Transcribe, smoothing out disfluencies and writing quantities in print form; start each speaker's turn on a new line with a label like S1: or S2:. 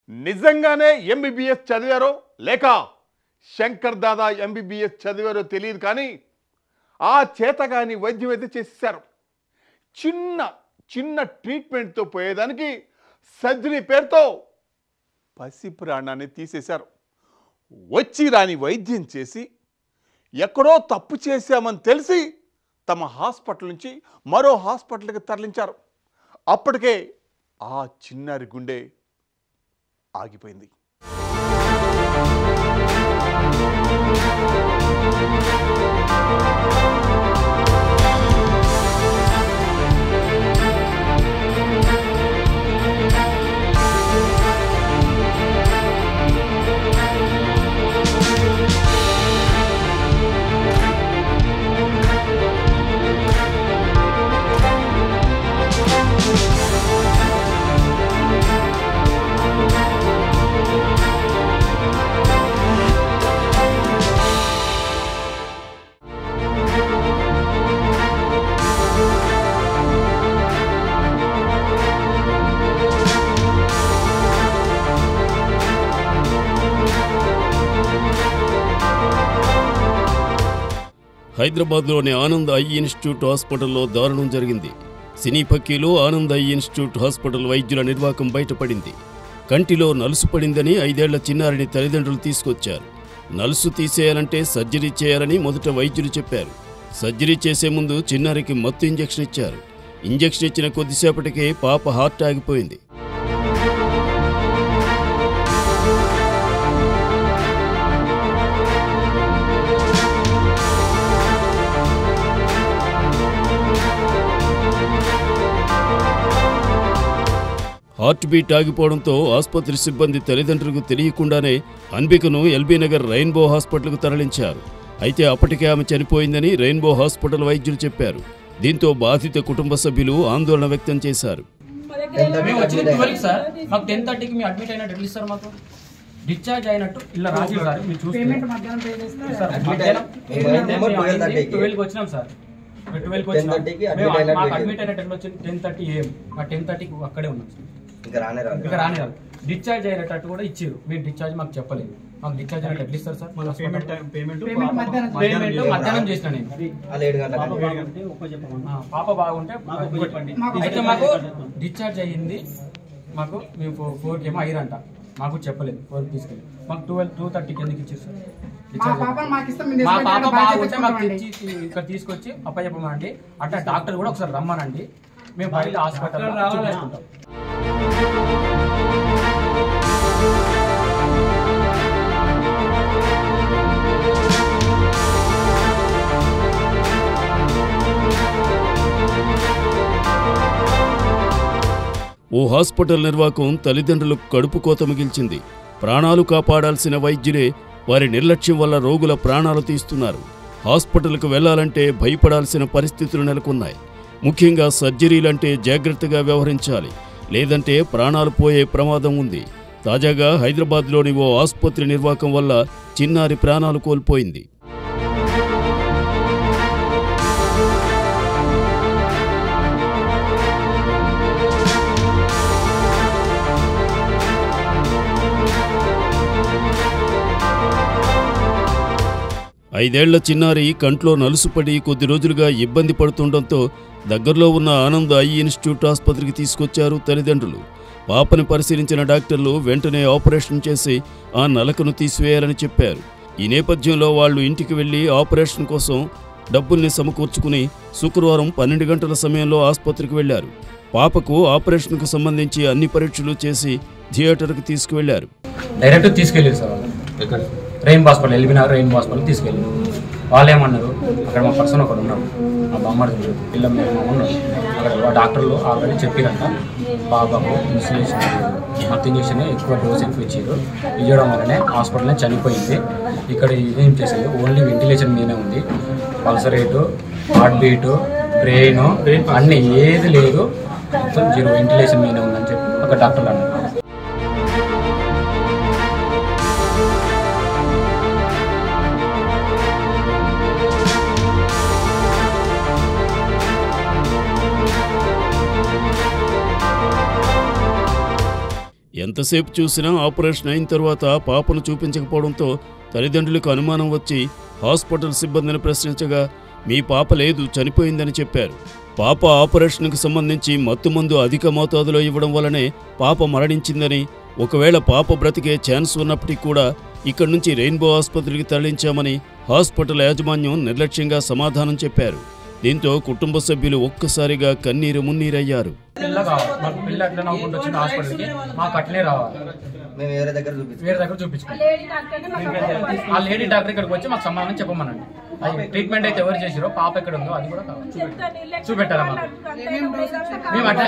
S1: నిజంగానే ఎంబీబీఎస్ చదివారో లేక శంకర్ దాదా ఎంబీబీఎస్ చదివారో తెలియదు కానీ ఆ చేతగాని వైద్యం అయితే చేసేశారు. చిన్న చిన్న ట్రీట్మెంట్తో పోయేదానికి సర్జరీ పేరుతో పసి ప్రాణాన్ని తీసేశారు. వచ్చి రాని వైద్యం చేసి ఎక్కడో తప్పు చేశామని తెలిసి తమ హాస్పిటల్ నుంచి మరో హాస్పిటల్కి తరలించారు. అప్పటికే ఆ చిన్నారి గుండె ఆగిపోయింది.
S2: హైదరాబాద్లోని ఆనంద్ ఐ ఇన్స్టిట్యూట్ హాస్పిటల్లో దారుణం జరిగింది. సినీ పక్కీలో ఆనంద్ ఐ ఇన్స్టిట్యూట్ హాస్పిటల్ వైద్యుల నిర్వాకం బయటపడింది. కంటిలో నలుసు పడిందని 5 ఏళ్ల చిన్నారిని తల్లిదండ్రులు తీసుకొచ్చారు. నలుసు తీసేయాలంటే సర్జరీ చేయాలని మొదట వైద్యులు చెప్పారు. సర్జరీ చేసే ముందు చిన్నారికి మత్తు ఇంజెక్షన్ ఇచ్చారు. ఇంజెక్షన్ ఇచ్చిన కొద్దిసేపటికే పాప హార్ట్ ఆగిపోయింది. హార్ట్ బీట్ ఆగిపోవడంతో ఆసుపత్రి సిబ్బంది తల్లిదండ్రులకు తెలియకుండానే అన్బికను ఎల్బీ నగర్ రెయిన్బో హాస్పిటల్కు తరలించారు. అయితే అప్పటికే ఆమె చనిపోయిందని రెయిన్బో హాస్పిటల్ వైద్యులు చెప్పారు. దీంతో బాధిత కుటుంబ సభ్యులు ఆందోళన వ్యక్తం చేశారు.
S3: డిశ్చార్జ్ అయినట్టు ఇలా రాజీవ్ సార్ మీరు చూస్తే వచ్చినాం సార్ 12కి వచ్చినాం. మాకు అడ్మిట్ అయిన టైంలో వచ్చి 10:30 AM. మా 10:30కి అక్కడే ఉన్నాం సార్. ఇంకా రానే రాదు. డిశ్చార్జ్ అయినట్టు కూడా ఇచ్చారు. మీరు డిశ్చార్జ్ మాకు చెప్పలేదు. మాకు డిశ్చార్జ్ అయినట్టు ఎట్లా ఇస్తారు సార్? పేమెంట్ మధ్యాహ్నం చేసిన నేను. పాప బాగుంటే అయితే మాకు డిశ్చార్జ్ అయ్యింది. మాకు మేము 4కి ఏమో అయ్యారంట. మాకు చెప్పలేదు. 4కి తీసుకెళ్ళి మాకు 2:30కి ఎందుకు ఇచ్చారు సార్? మా పాప బాగుంటే మాకు తెచ్చి ఇక్కడ తీసుకొచ్చి అప్పచెప్పమండి. అంటే డాక్టర్ కూడా ఒకసారి రమ్మనండి. మేము బయట హాస్పిటల్ చూపించుకుంటాం.
S2: ఓ హాస్పిటల్ నిర్వాహకం తల్లిదండ్రులకు కడుపు కోత మిగిల్చింది. ప్రాణాలు కాపాడాల్సిన వైద్యులే వారి నిర్లక్ష్యం వల్ల రోగుల ప్రాణాలు తీస్తున్నారు. హాస్పిటల్కు వెళ్లాలంటే భయపడాల్సిన పరిస్థితులు నెలకొన్నాయి. ముఖ్యంగా సర్జరీలంటే జాగ్రత్తగా వ్యవహరించాలి, లేదంటే ప్రాణాలు పోయే ప్రమాదం ఉంది. తాజాగా హైదరాబాద్లోని ఓ ఆసుపత్రి నిర్వాహకం వల్ల చిన్నారి ప్రాణాలు కోల్పోయింది. ఐదేళ్ల చిన్నారి కంట్లో నలుసుపడి కొద్ది రోజులుగా ఇబ్బంది పడుతుండటంతో దగ్గరలో ఉన్న ఆనంద్ ఐ ఇన్స్టిట్యూట్ ఆసుపత్రికి తీసుకొచ్చారు తల్లిదండ్రులు. పాపని పరిశీలించిన డాక్టర్లు వెంటనే ఆపరేషన్ చేసి ఆ నలకను తీసివేయాలని చెప్పారు. ఈ నేపథ్యంలో వాళ్లు ఇంటికి వెళ్లి ఆపరేషన్ కోసం డబ్బుల్ని సమకూర్చుకుని శుక్రవారం 12 గంటల సమయంలో ఆసుపత్రికి వెళ్లారు. పాపకు ఆపరేషన్కు సంబంధించి అన్ని పరీక్షలు చేసి థియేటర్కి తీసుకువెళ్లారు.
S3: డైరెక్ట్ తీసుకెళ్ళారు sir. Rainbow hospital, LB Nagar rainbow hospital తీసుకెళ్ళారు. వాళ్ళు ఏమన్నారు, అక్కడ మా పర్సన్ ఒకడు ఉన్నాడు, మా బామ్మడి పిల్ల ఉన్నాడు. అక్కడ డాక్టర్లు ఆల్రెడీ చెప్పారంట బాబాకు ఇన్సులేషన్ మత్తు ఇంజక్షన్ ఎక్కువ డోస్ ఎక్కువ ఇవ్వడం వల్లనే హాస్పిటల్నే చనిపోయింది. ఇక్కడ ఇదేం చేసేది ఓన్లీ వెంటిలేషన్ మీదనే ఉంది. Pulse rate, heart beat, brain అన్నీ ఏది లేదు, మొత్తం 0 వెంటిలేషన్ మీదనే ఉందని చెప్పి ఒక డాక్టర్లు అన్నారు.
S2: ఎంత ఎంతసేపు చూసినా ఆపరేషన్ అయిన తర్వాత పాపను చూపించకపోవడంతో తల్లిదండ్రులకు అనుమానం వచ్చి హాస్పిటల్ సిబ్బందిని ప్రశ్నించగా మీ పాప లేదు, చనిపోయిందని చెప్పారు. పాప ఆపరేషన్కు సంబంధించి మత్తుమందు అధిక మోతాదులో ఇవ్వడం వల్లనే పాప మరణించిందని, ఒకవేళ పాప బ్రతికే ఛాన్స్ ఉన్నప్పటికీ కూడా ఇక్కడి నుంచి రెయిన్బో ఆసుపత్రికి తరలించామని హాస్పిటల్ యాజమాన్యం నిర్లక్ష్యంగా సమాధానం చెప్పారు. దీంతో కుటుంబ సభ్యులు ఒక్కసారిగా కన్నీరు మున్నీరయ్యారు.
S3: పిల్ల ఎట్లా నవ్వుకుంటూ వచ్చింది హాస్పిటల్కి, మాకు అట్లే రావాలి,
S4: మేము వేరే దగ్గర
S3: చూపించుకోవాలి. ఆ లేడీ డాక్టర్ ఇక్కడికి వచ్చి మాకు సమాధానం చెప్పమనండి. అది ట్రీట్మెంట్ అయితే ఎవరు చేసిరో, పాప ఎక్కడ ఉందో అది కూడా కావాలి చూపెట్టాలి. మేము అట్లా